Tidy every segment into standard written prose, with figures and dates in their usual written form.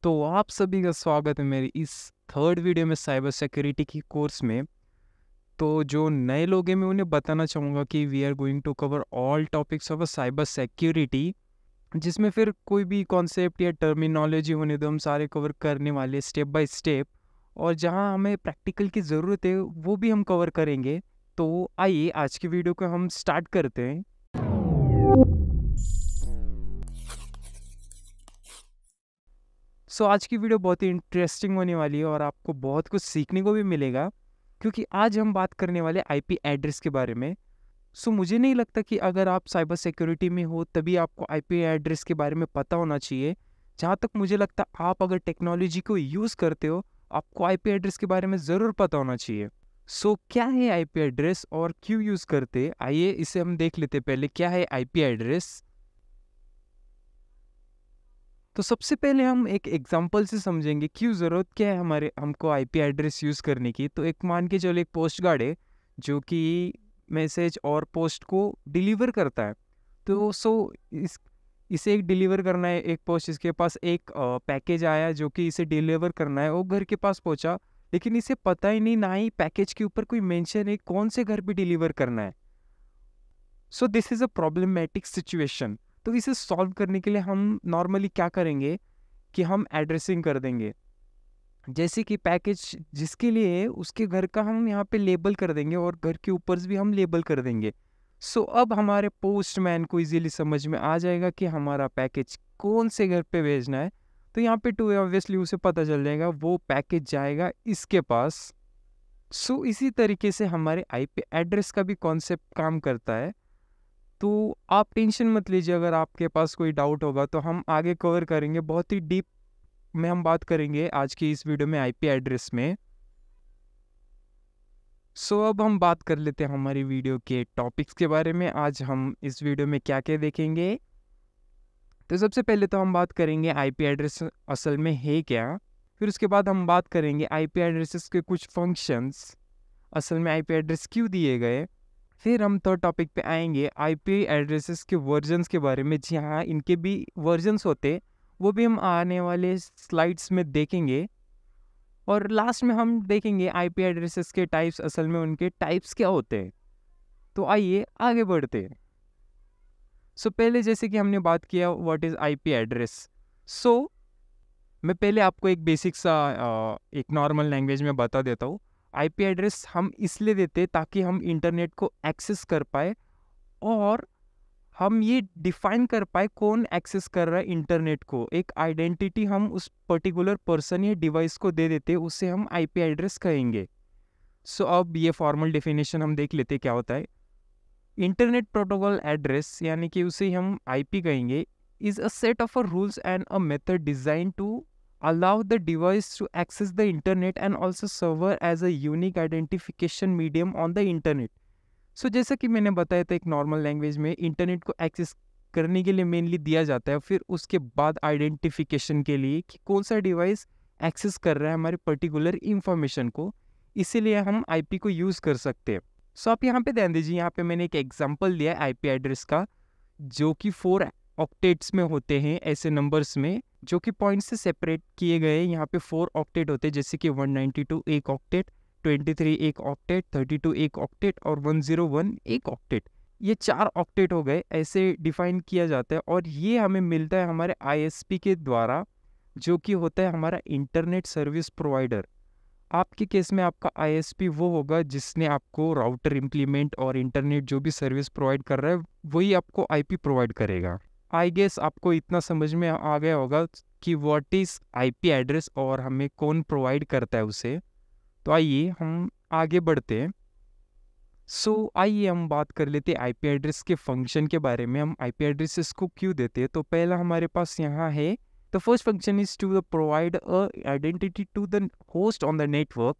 तो आप सभी का स्वागत है मेरी इस थर्ड वीडियो में साइबर सिक्योरिटी की कोर्स में। तो जो नए लोग हैं मैं उन्हें बताना चाहूँगा कि we are going to cover all topics of cyber security, जिसमें फिर कोई भी कॉन्सेप्ट या टर्मिनोलॉजी होने दो हम सारे कवर करने वाले स्टेप बाय स्टेप, और जहाँ हमें प्रैक्टिकल की ज़रूरत है वो भी हम कवर करेंगे। तो आइए आज की वीडियो को हम स्टार्ट करते हैं। आज की वीडियो बहुत ही इंटरेस्टिंग होने वाली है और आपको बहुत कुछ सीखने को भी मिलेगा, क्योंकि आज हम बात करने वाले आईपी एड्रेस के बारे में। मुझे नहीं लगता कि अगर आप साइबर सिक्योरिटी में हो तभी आपको आईपी एड्रेस के बारे में पता होना चाहिए। जहाँ तक मुझे लगता आप अगर टेक्नोलॉजी को यूज़ करते हो आपको आईपी एड्रेस के बारे में ज़रूर पता होना चाहिए। क्या है आईपी एड्रेस और क्यों यूज़ करते, आइए इसे हम देख लेते। पहले क्या है आईपी एड्रेस। तो सबसे पहले हम एक एग्जांपल से समझेंगे क्यों ज़रूरत क्या है हमको आईपी एड्रेस यूज़ करने की। तो एक मान के चलो एक पोस्ट गार्ड है जो कि मैसेज और पोस्ट को डिलीवर करता है। तो इसे एक डिलीवर करना है एक पोस्ट, इसके पास एक पैकेज आया जो कि इसे डिलीवर करना है, वो घर के पास पहुंचा, लेकिन इसे पता ही नहीं, ना ही पैकेज के ऊपर कोई मेंशन है कौन से घर पे डिलीवर करना है। This is a problematic situation. तो इसे सॉल्व करने के लिए हम नॉर्मली क्या करेंगे कि हम एड्रेसिंग कर देंगे, जैसे कि पैकेज जिसके लिए है उसके घर का हम यहाँ पे लेबल कर देंगे और घर के ऊपर भी हम लेबल कर देंगे। अब हमारे पोस्टमैन को इजीली समझ में आ जाएगा कि हमारा पैकेज कौन से घर पे भेजना है। तो यहाँ पे टू ऑब्वियसली उसे पता चल जाएगा वो पैकेज जाएगा इसके पास। इसी तरीके से हमारे आईपी एड्रेस का भी कॉन्सेप्ट काम करता है। तो आप टेंशन मत लीजिए, अगर आपके पास कोई डाउट होगा तो हम आगे कवर करेंगे, बहुत ही डीप में हम बात करेंगे आज की इस वीडियो में आईपी एड्रेस में। अब हम बात कर लेते हैं हमारी वीडियो के टॉपिक्स के बारे में। आज हम इस वीडियो में क्या क्या देखेंगे। तो सबसे पहले तो हम बात करेंगे आईपी एड्रेस असल में है क्या, फिर उसके बाद हम बात करेंगे आईपी एड्रेसेस के कुछ फंक्शंस, असल में आईपी एड्रेस क्यों दिए गए। फिर हम थर्ड टॉपिक पे आएंगे आईपी एड्रेसेस के वर्जन्स के बारे में। जी हाँ, इनके भी वर्जन्स होते, वो भी हम आने वाले स्लाइड्स में देखेंगे। और लास्ट में हम देखेंगे आईपी एड्रेसेस के टाइप्स, असल में उनके टाइप्स क्या होते हैं। तो आइए आगे बढ़ते हैं। पहले जैसे कि हमने बात किया व्हाट इज़ आईपी एड्रेस। मैं पहले आपको एक बेसिक सा एक नॉर्मल लैंग्वेज में बता देता हूँ। आईपी एड्रेस हम इसलिए देते ताकि हम इंटरनेट को एक्सेस कर पाए और हम ये डिफाइन कर पाए कौन एक्सेस कर रहा है इंटरनेट को। एक आइडेंटिटी हम उस पर्टिकुलर पर्सन या डिवाइस को दे देते, उससे हम आईपी एड्रेस कहेंगे। अब ये फॉर्मल डेफिनेशन हम देख लेते क्या होता है। इंटरनेट प्रोटोकॉल एड्रेस यानी कि उसे हम आईपी कहेंगे, is a set of a rules and a method design to allow the device to access the internet and also serve as a unique identification medium on the internet। जैसा कि मैंने बताया था एक नॉर्मल लैंग्वेज में internet को access करने के लिए मेनली दिया जाता है, फिर उसके बाद आइडेंटिफिकेशन के लिए कि कौन सा डिवाइस एक्सेस कर रहा है हमारे पर्टिकुलर इंफॉर्मेशन को, इसीलिए हम आईपी को यूज़ कर सकते हैं। आप यहाँ पे ध्यान दीजिए, यहाँ पे मैंने एक एग्जांपल दिया है आईपी एड्रेस का, जो कि 4 ऑक्टेट्स में होते हैं ऐसे नंबर्स में जो कि पॉइंट से सेपरेट किए गए। यहाँ पे 4 ऑक्टेट होते हैं, जैसे कि 192 एक ऑक्टेट, 23 एक ऑक्टेट, 32 एक ऑक्टेट और 101 एक ऑक्टेट। ये 4 ऑक्टेट हो गए, ऐसे डिफाइन किया जाता है। और ये हमें मिलता है हमारे आईएसपी के द्वारा, जो कि होता है हमारा इंटरनेट सर्विस प्रोवाइडर। आपके केस में आपका आईएसपी वो होगा जिसने आपको राउटर इम्प्लीमेंट और इंटरनेट जो भी सर्विस प्रोवाइड कर रहा है वही आपको आईपी प्रोवाइड करेगा। आई गेस आपको इतना समझ में आ गया होगा कि व्हाट इज़ आईपी एड्रेस और हमें कौन प्रोवाइड करता है उसे। तो आइए हम आगे बढ़ते हैं। आइए हम बात कर लेते हैं आईपी एड्रेस के फंक्शन के बारे में। हम आईपी एड्रेसेस को क्यों देते हैं। तो पहला हमारे पास यहाँ है, the first function is to provide a identity to the host on the network.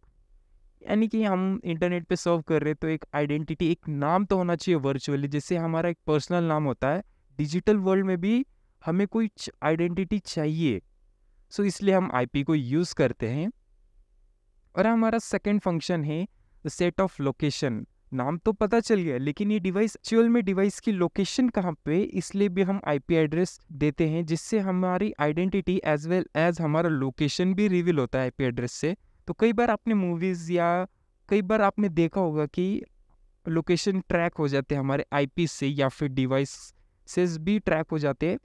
यानी कि हम इंटरनेट पे सर्व कर रहे हैं तो एक आइडेंटिटी, एक नाम तो होना चाहिए वर्चुअली, जैसे हमारा एक पर्सनल नाम होता है, डिजिटल वर्ल्ड में भी हमें कोई आइडेंटिटी चाहिए। इसलिए हम आईपी को यूज़ करते हैं। और हमारा सेकंड फंक्शन है द सेट ऑफ लोकेशन। नाम तो पता चल गया, लेकिन ये डिवाइस एक्चुअल में डिवाइस की लोकेशन कहाँ पे, इसलिए भी हम आईपी एड्रेस देते हैं, जिससे हमारी आइडेंटिटी एज वेल एज हमारा लोकेशन भी रिवील होता है आईपी एड्रेस से। तो कई बार आपने मूवीज़ या कई बार आपने देखा होगा कि लोकेशन ट्रैक हो जाते हैं हमारे आईपी से, या फिर डिवाइसेस भी ट्रैक हो जाते हैं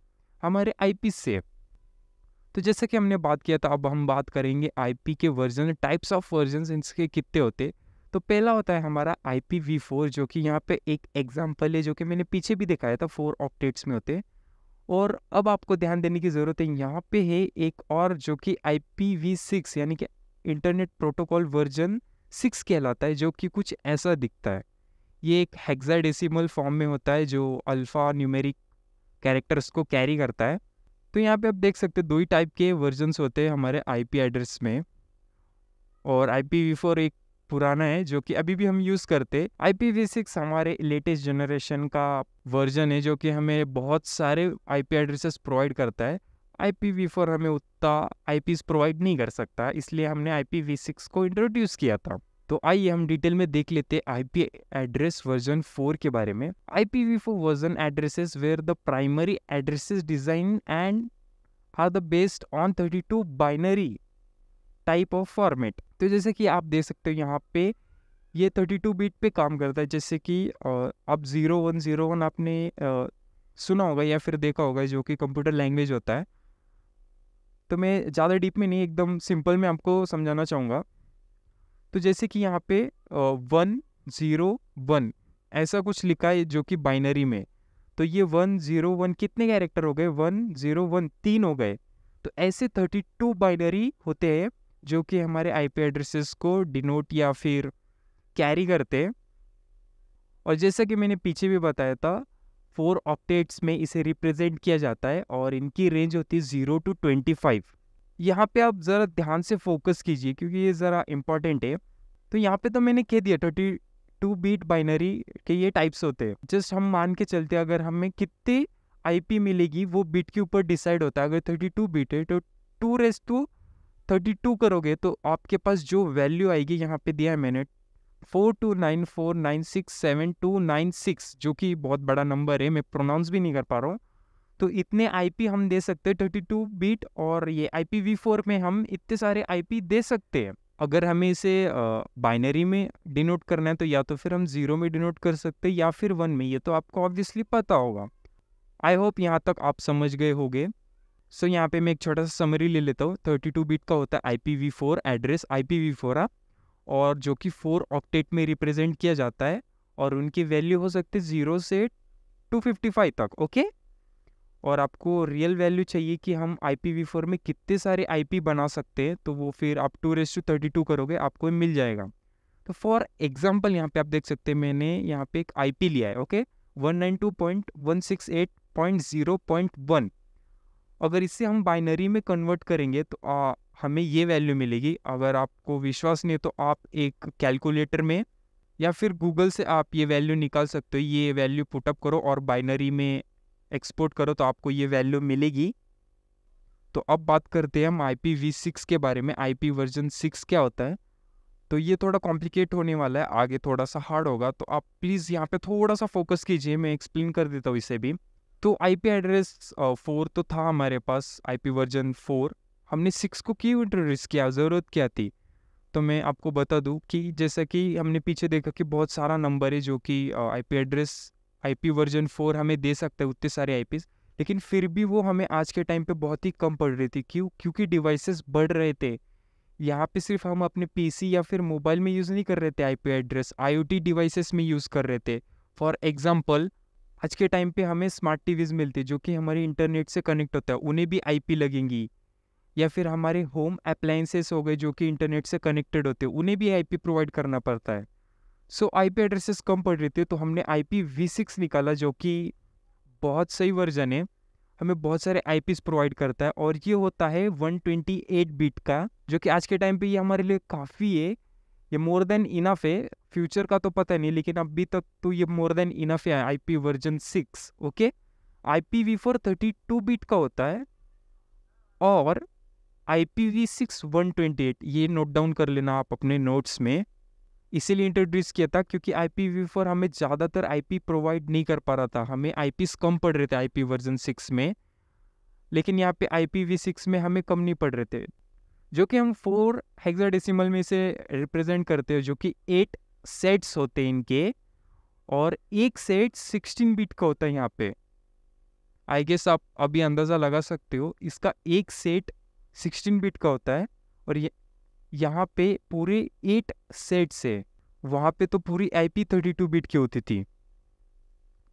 हमारे आईपी से। तो जैसे कि हमने बात किया था, अब हम बात करेंगे आईपी के वर्जन, टाइप्स ऑफ वर्जन इनके कितने होते। तो पहला होता है हमारा IPv4, जो कि यहाँ पे एक एग्जांपल है जो कि मैंने पीछे भी दिखाया था, 4 ऑक्टेट्स में होते। और अब आपको ध्यान देने की ज़रूरत है, यहाँ पे है एक और जो कि IPv6 यानी कि इंटरनेट प्रोटोकॉल वर्जन 6 कहलाता है, जो कि कुछ ऐसा दिखता है। ये एक हेक्साडेसिमल फॉर्म में होता है जो अल्फ़ा न्यूमेरिक कैरेक्टर्स को कैरी करता है। तो यहाँ पे आप देख सकते हैं 2 ही टाइप के वर्जन्स होते हैं हमारे आईपी एड्रेस में, और IPv4 एक पुराना है जो कि अभी भी हम यूज़ करते। IPv6 हमारे लेटेस्ट जनरेशन का वर्जन है जो कि हमें बहुत सारे आईपी एड्रेसेस प्रोवाइड करता है। IPv4 हमें उतना आईपीज़ प्रोवाइड नहीं कर सकता, इसलिए हमने IPv6 को इंट्रोड्यूस किया था। तो आइए हम डिटेल में देख लेते हैं आईपी एड्रेस वर्जन 4 के बारे में। IPv4 version addresses were the primary addresses design and are the based on 32 binary type of format. तो जैसे कि आप देख सकते हो यहाँ पे ये 32 बिट पे काम करता है। जैसे कि अब 0101 आपने सुना होगा या फिर देखा होगा, जो कि कंप्यूटर लैंग्वेज होता है। तो मैं ज़्यादा डीप में नहीं, एकदम सिंपल में आपको समझाना चाहूँगा। तो जैसे कि यहाँ पे 101 ऐसा कुछ लिखा है जो कि बाइनरी में, तो ये 101 कितने कैरेक्टर हो गए, 101 3 हो गए। तो ऐसे 32 बाइनरी होते हैं जो कि हमारे आईपी एड्रेसेस को डिनोट या फिर कैरी करते हैं। और जैसा कि मैंने पीछे भी बताया था, 4 ऑक्टेट्स में इसे रिप्रेजेंट किया जाता है और इनकी रेंज होती है 0 to 25। यहाँ पे आप ज़रा ध्यान से फोकस कीजिए क्योंकि ये ज़रा इम्पॉर्टेंट है। तो यहाँ पे तो मैंने कह दिया 32 बीट बाइनरी के ये टाइप्स होते हैं। जस्ट हम मान के चलते हैं अगर हमें कितने आईपी मिलेगी वो बिट के ऊपर डिसाइड होता है। अगर 32 बिट है तो 2^32 करोगे तो आपके पास जो वैल्यू आएगी, यहाँ पे दिया है मैंने 4294967296, जो कि बहुत बड़ा नंबर है, मैं प्रोनाउंस भी नहीं कर पा रहा हूँ। तो इतने आईपी हम दे सकते हैं 32 बिट, और ये IPv4 में हम इतने सारे आईपी दे सकते हैं। अगर हमें इसे बाइनरी में डिनोट करना है तो या तो फिर हम 0 में डिनोट कर सकते हैं या फिर 1 में, ये तो आपको ऑब्वियसली पता होगा। आई होप यहाँ तक आप समझ गए होंगे। सो यहाँ पे मैं एक छोटा सा समरी ले लेता हूँ। 32 बिट का होता है IPv4 एड्रेस, IPv4 और जो कि 4 ऑक्टेट में रिप्रेजेंट किया जाता है, और उनकी वैल्यू हो सकती है 0 से 255 तक। ओके, और आपको रियल वैल्यू चाहिए कि हम IPv4 में कितने सारे आईपी बना सकते हैं, तो वो फिर आप 2^32 करोगे आपको मिल जाएगा। तो फॉर एग्जांपल यहाँ पे आप देख सकते हैं मैंने यहाँ पे एक आईपी लिया है। ओके, 192.168.0.1। अगर इसे हम बाइनरी में कन्वर्ट करेंगे तो हमें ये वैल्यू मिलेगी। अगर आपको विश्वास नहीं है तो आप एक कैलकुलेटर में या फिर गूगल से आप ये वैल्यू निकाल सकते हो। ये वैल्यू पुटअप करो और बाइनरी में एक्सपोर्ट करो तो आपको ये वैल्यू मिलेगी। तो अब बात करते हैं हम IPv6 के बारे में। IP वर्जन 6 क्या होता है, तो ये थोड़ा कॉम्प्लिकेट होने वाला है, आगे थोड़ा सा हार्ड होगा, तो आप प्लीज़ यहाँ पे थोड़ा सा फोकस कीजिए, मैं एक्सप्लेन कर देता हूँ इसे भी। तो IP एड्रेस 4 तो था हमारे पास, IP वर्जन 4। हमने 6 को क्यों इंट्रोड्यूस किया, ज़रूरत क्या थी? तो मैं आपको बता दूं कि जैसा कि हमने पीछे देखा कि बहुत सारा नंबर है जो कि IP एड्रेस IP वर्जन 4 हमें दे सकते हैं, उतने सारे IPs, लेकिन फिर भी वो हमें आज के टाइम पे बहुत ही कम पड़ रही थी। क्यों? क्योंकि डिवाइसेस बढ़ रहे थे। यहाँ पे सिर्फ हम अपने PC या फिर मोबाइल में यूज़ नहीं कर रहे थे IP एड्रेस, IoT डिवाइसेस में यूज़ कर रहे थे। फॉर एग्जाम्पल, आज के टाइम पे हमें स्मार्ट टीवीज़ मिलती जो कि हमारी इंटरनेट से कनेक्ट होता है, उन्हें भी IP लगेंगी। या फिर हमारे होम अप्लायंसेस हो गए जो कि इंटरनेट से कनेक्टेड होते हैं, उन्हें भी IP प्रोवाइड करना पड़ता है। सो IP एड्रेसेस कम पड़ रही थी, तो हमने IPv6 निकाला जो कि बहुत सही वर्जन है, हमें बहुत सारे IPs प्रोवाइड करता है, और ये होता है 128 बिट का, जो कि आज के टाइम पे ये हमारे लिए काफ़ी है, ये मोर देन इनफ है। फ्यूचर का तो पता नहीं, लेकिन अभी तक तो ये मोर देन इनफ है IP version 6। Okay, IPv4 32 bit का होता है, और IPv6 128, ये नोट डाउन कर लेना आप अपने नोट्स में। इसीलिए इंट्रोड्यूस किया था क्योंकि IPv4 हमें ज़्यादातर IP प्रोवाइड नहीं कर पा रहा था, हमें IPs कम पड़ रहे थे IP वर्जन 6 में, लेकिन यहाँ पे IPv6 में हमें कम नहीं पड़ रहे थे, जो कि हम 4 हेक्साडेसिमल में से रिप्रेजेंट करते हैं, जो कि 8 सेट्स होते हैं इनके, और एक सेट 16 बिट का होता है। यहाँ पे आई गेस आप अभी अंदाज़ा लगा सकते हो, इसका एक सेट 16 बिट का होता है, और यहाँ पे पूरे 8 सेट्स है। वहाँ पे तो पूरी IP 32 बिट की होती थी,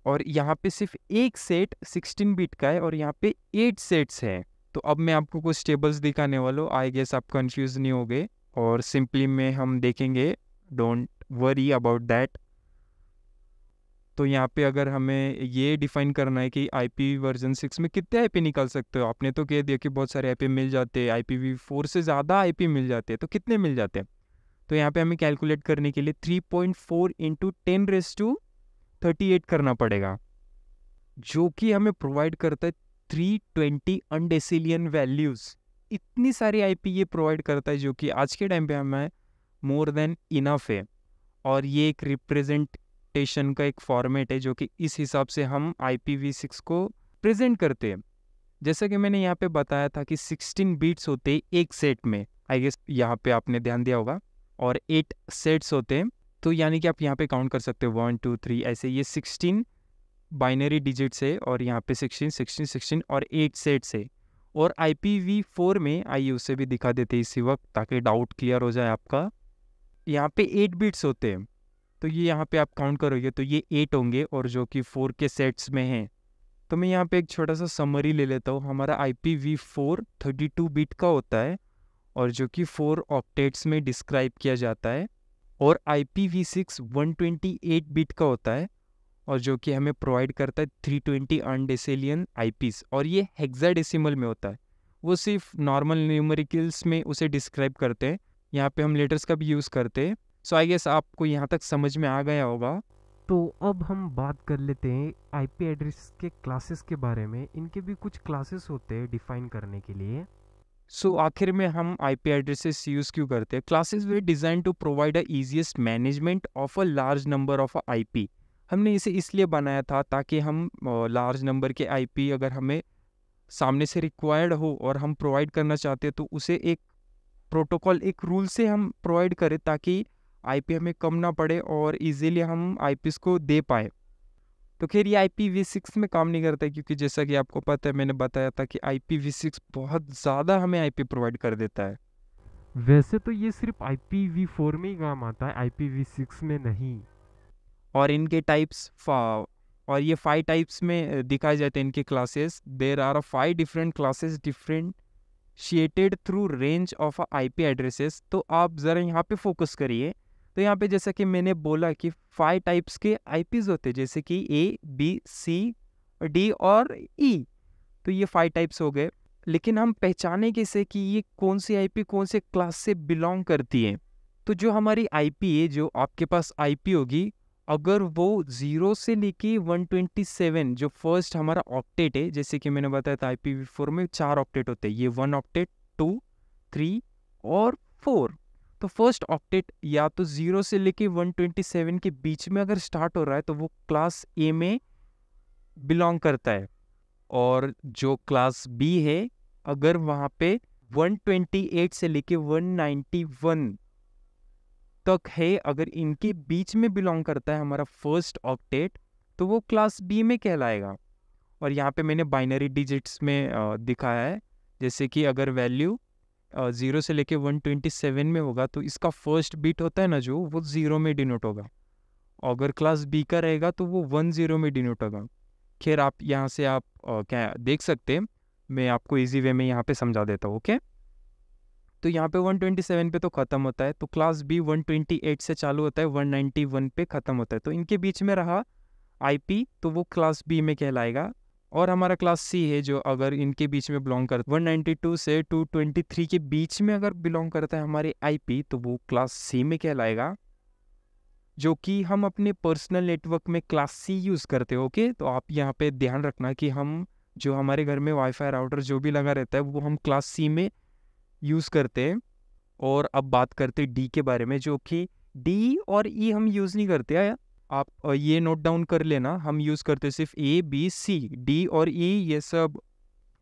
और यहाँ पे सिर्फ एक सेट 16 बिट का है, और यहाँ पे 8 सेट्स है। तो अब मैं आपको कुछ टेबल्स दिखाने वाला हूँ, आई गेस आप कंफ्यूज नहीं होगे, और सिंपली में हम देखेंगे, डोंट वरी अबाउट दैट। तो यहाँ पे अगर हमें ये डिफाइन करना है कि IP वर्जन 6 में कितने IP निकाल सकते हो, आपने तो कह दिया कि बहुत सारे IP मिल जाते हैं, IPv4 से ज़्यादा IP मिल जाते हैं, तो कितने मिल जाते हैं? तो यहाँ पे हमें कैलकुलेट करने के लिए 3.4 × 10⁻38 करना पड़ेगा, जो कि हमें प्रोवाइड करता है 320 अनडेसिलियन वैल्यूज़। इतनी सारी IP ये प्रोवाइड करता है, जो कि आज के टाइम पे हमें मोर देन इनफ है। और ये एक रिप्रेजेंटेशन का एक फॉर्मेट है, जो कि इस हिसाब से हम IPv6 को प्रेजेंट करते हैं। जैसा कि मैंने यहाँ पे बताया था कि 16 बीट्स होते हैं एक सेट में, आई गेस यहाँ पे आपने ध्यान दिया होगा, और 8 सेट्स होते हैं, तो यानी कि आप यहाँ पे काउंट कर सकते हो 1 2 3 ऐसे। ये 16 बाइनरी डिजिट्स है, और यहाँ पे 16 16 16 और 8 सेट्स है। और IPv4 में, आइए उसे भी दिखा देते हैं इसी वक्त, ताकि डाउट क्लियर हो जाए आपका। यहाँ पे 8 बिट्स होते हैं, तो ये यहाँ पे आप काउंट करोगे तो ये 8 होंगे, और जो कि 4 के सेट्स में हैं। तो मैं यहाँ पे एक छोटा सा समरी ले लेता हूँ। हमारा IPv4 32 बिट का होता है, और जो कि 4 ऑक्टेट्स में डिस्क्राइब किया जाता है, और IPv6 128 बिट का होता है, और जो कि हमें प्रोवाइड करता है 320 अनडेसिलियन IPs, और ये हेक्साडेसिमल में होता है। वो सिर्फ नॉर्मल न्यूमेरिकल्स में उसे डिस्क्राइब करते हैं, यहाँ पे हम लेटर्स का भी यूज़ करते हैं। सो आई गेस आपको यहाँ तक समझ में आ गया होगा। तो अब हम बात कर लेते हैं IP एड्रेस के क्लासेस के बारे में। इनके भी कुछ क्लासेस होते हैं डिफाइन करने के लिए। सो आखिर में हम IP एड्रेसेस यूज़ क्यों करते हैं? क्लासेस वे design to provide a easiest management of a large number of IP। हमने इसे इसलिए बनाया था ताकि हम लार्ज नंबर के IP अगर हमें सामने से रिक्वायर्ड हो और हम प्रोवाइड करना चाहते हैं, तो उसे एक प्रोटोकॉल, एक रूल से हम प्रोवाइड करें, ताकि IP हमें कम ना पड़े और इजीली हम IPs को दे पाए। तो खैर ये IPv6 में काम नहीं करता है, क्योंकि जैसा कि आपको पता है, मैंने बताया था कि IPv6 बहुत ज़्यादा हमें IP प्रोवाइड कर देता है। वैसे तो ये सिर्फ IPv4 में ही काम आता है, IPv6 में नहीं। और इनके टाइप्स और ये 5 टाइप्स में दिखाए जाते हैं इनके classes. There are 5 different classes differentiated through range of IP addresses. तो आप ज़रा यहाँ पे फोकस करिए। तो यहाँ पे जैसा कि मैंने बोला कि 5 टाइप्स के IPs होते हैं, जैसे कि A, B, C, D और E। तो ये 5 टाइप्स हो गए, लेकिन हम पहचाने कैसे कि ये कौन सी IP कौन से क्लास से बिलोंग करती है? तो जो हमारी IP है, जो आपके पास IP होगी, अगर वो 0 से लेके 127, जो फर्स्ट हमारा ऑक्टेट है, जैसे कि मैंने बताया था IPv4 में 4 ऑक्टेट होते हैं, ये 1 ऑक्टेट, 2, 3 और 4। तो फर्स्ट ऑक्टेट या तो 0 से लेके 127 के बीच में अगर स्टार्ट हो रहा है, तो वो क्लास A में बिलोंग करता है। और जो क्लास B है, अगर वहाँ पे 128 से लेके 191 तक है, अगर इनके बीच में बिलोंग करता है हमारा फर्स्ट ऑक्टेट, तो वो क्लास B में कहलाएगा। और यहाँ पे मैंने बाइनरी डिजिट्स में दिखाया है, जैसे कि अगर वैल्यू 0 से लेके 127 में होगा, तो इसका फर्स्ट बिट होता है ना, जो वो 0 में डिनोट होगा। अगर क्लास B का रहेगा तो वो 10 में डिनोट होगा। खैर आप यहाँ से आप क्या देख सकते हैं, मैं आपको इजी वे में यहाँ पे समझा देता हूँ। ओके, तो यहाँ पे 127 पे तो ख़त्म होता है, तो क्लास B 128 से चालू होता है, 191 पे ख़त्म होता है। तो इनके बीच में रहा IP, तो वो क्लास B में कहलाएगा। और हमारा क्लास C है, जो अगर इनके बीच में बिलोंग करता है 192 से 223 के बीच में अगर बिलोंग करता है हमारे IP, तो वो क्लास C में कहलाएगा, जो कि हम अपने पर्सनल नेटवर्क में क्लास C यूज़ करते हो। ओके, तो आप यहाँ पे ध्यान रखना कि हम जो हमारे घर में वाईफाई राउटर जो भी लगा रहता है, वो हम क्लास C में यूज़ करते हैं। और अब बात करते हैं D के बारे में, जो कि डी और ई हम यूज़ नहीं करते हैं। आप ये नोट डाउन कर लेना, हम यूज़ करते सिर्फ ए बी सी। डी और ई ये सब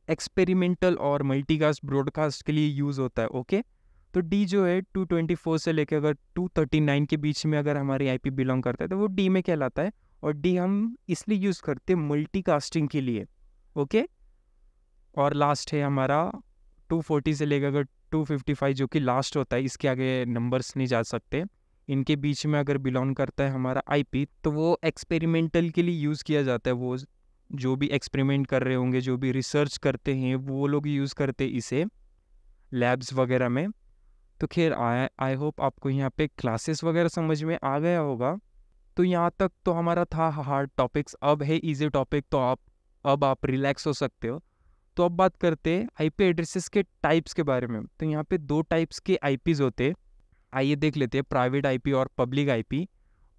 एक्सपेरिमेंटल और मल्टीकास्ट ब्रॉडकास्ट के लिए यूज़ होता है। ओके, तो डी जो है 224 से लेकर अगर 239 के बीच में अगर हमारी आईपी बिलोंग करता है तो वो डी में कहलाता है। और डी हम इसलिए यूज़ करते हैं मल्टीकास्टिंग के लिए। ओके, और लास्ट है हमारा 240 से लेकर अगर 255 जो कि लास्ट होता है, इसके आगे नंबर्स नहीं जा सकते, इनके बीच में अगर बिलोंग करता है हमारा आईपी तो वो एक्सपेरिमेंटल के लिए यूज़ किया जाता है। वो जो भी एक्सपेरिमेंट कर रहे होंगे, जो भी रिसर्च करते हैं, वो लोग यूज़ करते हैं इसे लैब्स वगैरह में। तो खैर आई होप आपको यहाँ पे क्लासेस वगैरह समझ में आ गया होगा। तो यहाँ तक तो हमारा था हार्ड टॉपिक्स, अब है इजी टॉपिक, तो आप रिलैक्स हो सकते हो। तो अब बात करते हैं आईपी एड्रेसेस के टाइप्स के बारे में। तो यहाँ पे 2 टाइप्स के आईपीज होते हैं, आइए देख लेते हैं, प्राइवेट आईपी और पब्लिक आईपी।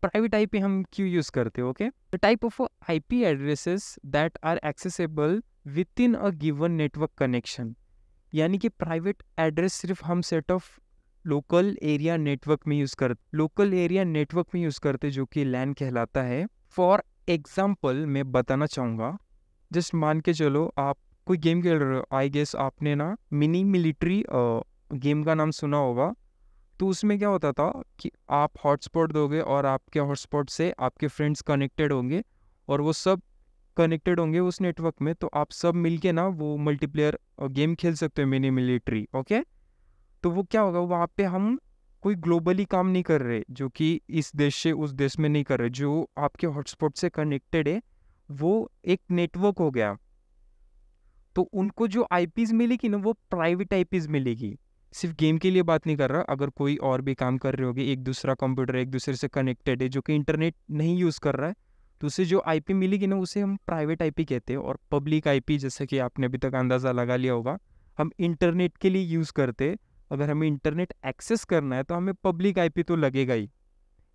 प्राइवेट आईपी हम क्यों यूज़ करते हैं? Okay, the type of IP addresses that are accessible within a given network connection. यानी कि प्राइवेट एड्रेस सिर्फ हम set of local area network में यूज़ करते, लोकल एरिया नेटवर्क में यूज़ करते जो कि लैन कहलाता है। फॉर एग्जाम्पल मैं बताना चाहूँगा, जस्ट मान के चलो आप कोई गेम खेल रहे हो, आई गेस आपने ना मिनी मिलिट्री गेम का नाम सुना होगा। तो उसमें क्या होता था कि आप हॉटस्पॉट दोगे और आपके हॉटस्पॉट से आपके फ्रेंड्स कनेक्टेड होंगे और वो सब कनेक्टेड होंगे उस नेटवर्क में, तो आप सब मिलके ना वो मल्टीप्लेयर गेम खेल सकते हो मिनी मिलिट्री। ओके, तो वो क्या होगा, वहाँ पे हम कोई ग्लोबली काम नहीं कर रहे, जो कि इस देश से उस देश में नहीं कर रहे, जो आपके हॉटस्पॉट से कनेक्टेड है वो एक नेटवर्क हो गया। तो उनको जो आईपीज मिलेगी ना वो प्राइवेट आईपीज मिलेगी। सिर्फ गेम के लिए बात नहीं कर रहा, अगर कोई और भी काम कर रहे होगे, एक दूसरा कंप्यूटर एक दूसरे से कनेक्टेड है जो कि इंटरनेट नहीं यूज़ कर रहा है, तो उसे जो आईपी मिलेगी ना उसे हम प्राइवेट आईपी कहते हैं। और पब्लिक आईपी जैसे कि आपने अभी तक अंदाज़ा लगा लिया होगा, हम इंटरनेट के लिए यूज़ करते हैं। अगर हमें इंटरनेट एक्सेस करना है तो हमें पब्लिक आईपी तो लगेगा ही।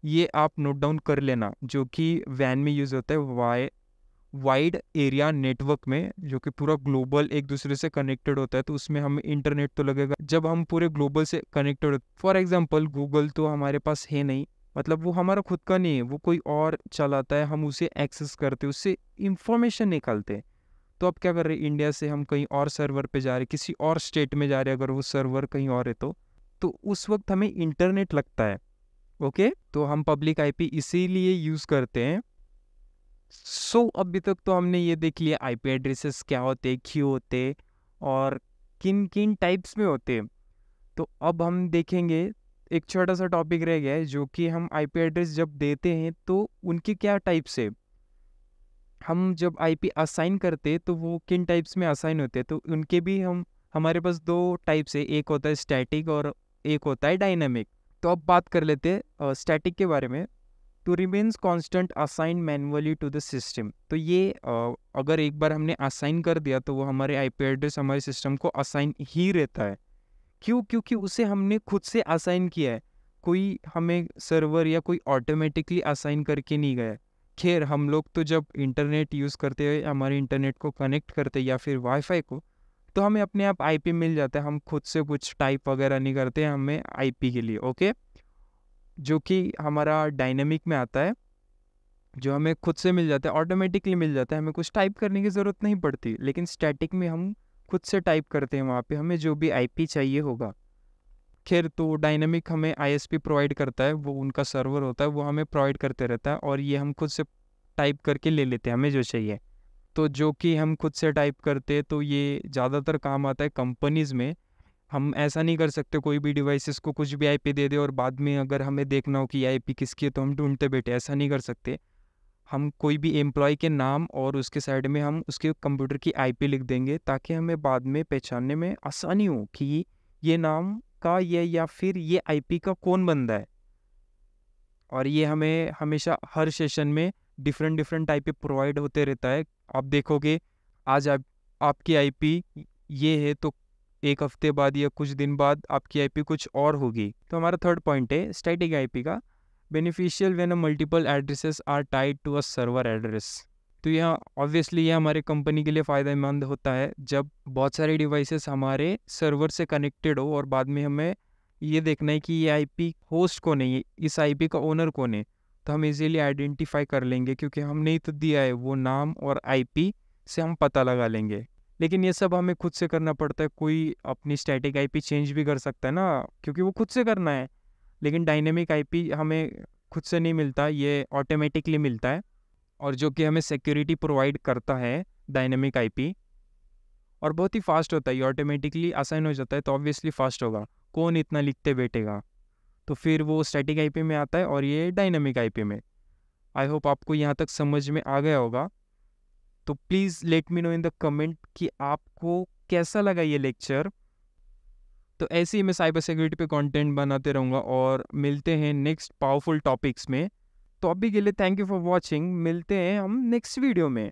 ये आप नोट डाउन कर लेना, जो कि वैन में यूज़ होता है, वाइड एरिया नेटवर्क में, जो कि पूरा ग्लोबल एक दूसरे से कनेक्टेड होता है, तो उसमें हमें इंटरनेट तो लगेगा जब हम पूरे ग्लोबल से कनेक्टेड होते। फॉर एग्जांपल गूगल तो हमारे पास है नहीं, मतलब वो हमारा खुद का नहीं है, वो कोई और चलाता है, हम उसे एक्सेस करते, उससे इंफॉर्मेशन निकालते हैं। तो अब क्या कर रहे हैं, इंडिया से हम कहीं और सर्वर पे जा रहे, किसी और स्टेट में जा रहे, अगर वो सर्वर कहीं और है तो उस वक्त हमें इंटरनेट लगता है। ओके, तो हम पब्लिक आईपी इसीलिए यूज़ करते हैं। सो अभी तक तो हमने ये देख लिया आईपी एड्रेसेस क्या होते, क्यों होते और किन किन टाइप्स में होते। तो अब हम देखेंगे एक छोटा सा टॉपिक रह गया है, जो कि हम आईपी एड्रेस जब देते हैं तो उनके क्या टाइप्स है। हम जब आईपी असाइन करते तो वो किन टाइप्स में असाइन होते, तो उनके भी हमारे पास 2 टाइप्स है, एक होता है स्टैटिक और एक होता है डायनामिक। तो अब बात कर लेते हैं स्टैटिक के बारे में। To remains constant assign manually to the system. तो ये अगर एक बार हमने असाइन कर दिया तो वो हमारे आईपी एड्रेस हमारे सिस्टम को असाइन ही रहता है। क्यों? क्योंकि उसे हमने खुद से असाइन किया है, कोई हमें सर्वर या कोई ऑटोमेटिकली असाइन करके नहीं गया है। खैर हम लोग तो जब इंटरनेट यूज़ करते हैं, हमारे इंटरनेट को कनेक्ट करते या फिर वाईफाई को, तो हमें अपने आप आईपी मिल जाता है, हम खुद से कुछ टाइप वगैरह नहीं करते हैं हमें आईपी के लिए। ओके, जो कि हमारा डायनेमिक में आता है, जो हमें खुद से मिल जाता है, ऑटोमेटिकली मिल जाता है, हमें कुछ टाइप करने की ज़रूरत नहीं पड़ती। लेकिन स्टैटिक में हम खुद से टाइप करते हैं, वहाँ पे हमें जो भी आईपी चाहिए होगा। खैर तो डायनेमिक हमें आईएसपी प्रोवाइड करता है, वो उनका सर्वर होता है, वो हमें प्रोवाइड करते रहता है, और ये हम खुद से टाइप करके ले लेते हैं हमें जो चाहिए। तो जो कि हम खुद से टाइप करते हैं तो ये ज़्यादातर काम आता है कंपनीज़ में। हम ऐसा नहीं कर सकते कोई भी डिवाइसेस को कुछ भी आईपी दे दे और बाद में अगर हमें देखना हो कि आईपी किसकी है तो हम ढूंढते बैठे, ऐसा नहीं कर सकते। हम कोई भी एम्प्लॉय के नाम और उसके साइड में हम उसके कंप्यूटर की आईपी लिख देंगे, ताकि हमें बाद में पहचानने में आसानी हो कि ये नाम का ये या फिर ये आईपी का कौन बंदा है। और ये हमें हमेशा हर सेशन में डिफरेंट टाइप पे प्रोवाइड होते रहता है। आप देखोगे आज आपकी आईपी ये है, तो एक हफ्ते बाद या कुछ दिन बाद आपकी आईपी कुछ और होगी। तो हमारा थर्ड पॉइंट है स्टैटिक आईपी का, beneficial when multiple addresses are tied to a server address. तो यह ऑब्वियसली ये हमारे कंपनी के लिए फ़ायदेमंद होता है जब बहुत सारे डिवाइसेस हमारे सर्वर से कनेक्टेड हो और बाद में हमें ये देखना है कि ये आईपी होस्ट कौन है, ये इस आईपी का ओनर कौन है। तो हम इजीली आइडेंटिफाई कर लेंगे, क्योंकि हमने ही तो दिया है, वो नाम और आईपी से हम पता लगा लेंगे। लेकिन ये सब हमें खुद से करना पड़ता है। कोई अपनी स्टैटिक आईपी चेंज भी कर सकता है ना, क्योंकि वो खुद से करना है। लेकिन डायनेमिक आईपी हमें खुद से नहीं मिलता, ये ऑटोमेटिकली मिलता है, और जो कि हमें सिक्योरिटी प्रोवाइड करता है डायनेमिक आईपी, और बहुत ही फास्ट होता है। ये ऑटोमेटिकली असाइन हो जाता है, तो ऑब्वियसली फास्ट होगा, कौन इतना लिखते बैठेगा। तो फिर वो स्टैटिक आईपी में आता है और ये डायनेमिक आईपी में। आई होप आपको यहाँ तक समझ में आ गया होगा। तो please let me know in the comment कि आपको कैसा लगा ये लेक्चर। तो ऐसे ही मैं साइबर सिक्योरिटी पे कंटेंट बनाते रहूँगा, और मिलते हैं नेक्स्ट पावरफुल टॉपिक्स में। तो अभी के लिए थैंक यू फॉर वॉचिंग, मिलते हैं हम नेक्स्ट वीडियो में।